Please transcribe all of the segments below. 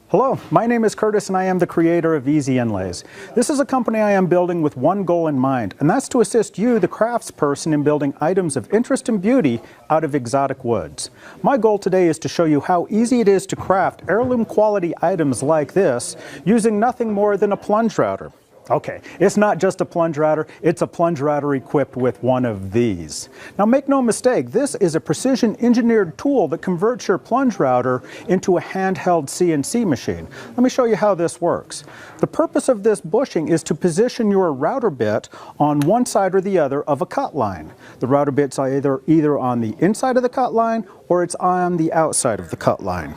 Hello, my name is Curtis and I am the creator of EZInlays. This is a company I am building with one goal in mind, and that's to assist you, the craftsperson, in building items of interest and beauty out of exotic woods. My goal today is to show you how easy it is to craft heirloom quality items like this using nothing more than a plunge router. Okay, it's not just a plunge router, it's a plunge router equipped with one of these. Now make no mistake, this is a precision engineered tool that converts your plunge router into a handheld CNC machine. Let me show you how this works. The purpose of this bushing is to position your router bit on one side or the other of a cut line. The router bit's either on the inside of the cut line or it's on the outside of the cut line.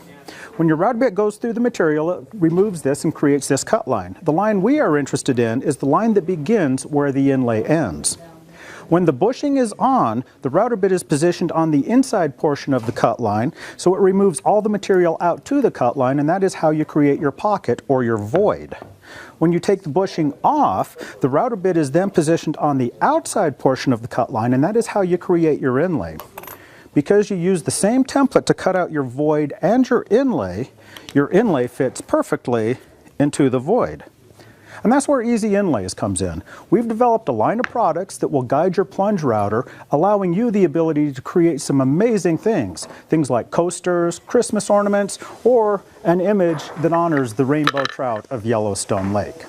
When your router bit goes through the material, it removes this and creates this cut line. The line we are interested in is the line that begins where the inlay ends. When the bushing is on, the router bit is positioned on the inside portion of the cut line, so it removes all the material out to the cut line, and that is how you create your pocket or your void. When you take the bushing off, the router bit is then positioned on the outside portion of the cut line, and that is how you create your inlay. Because you use the same template to cut out your void and your inlay fits perfectly into the void. And that's where EZInlays comes in. We've developed a line of products that will guide your plunge router, allowing you the ability to create some amazing things. Things like coasters, Christmas ornaments, or an image that honors the rainbow trout of Yellowstone Lake.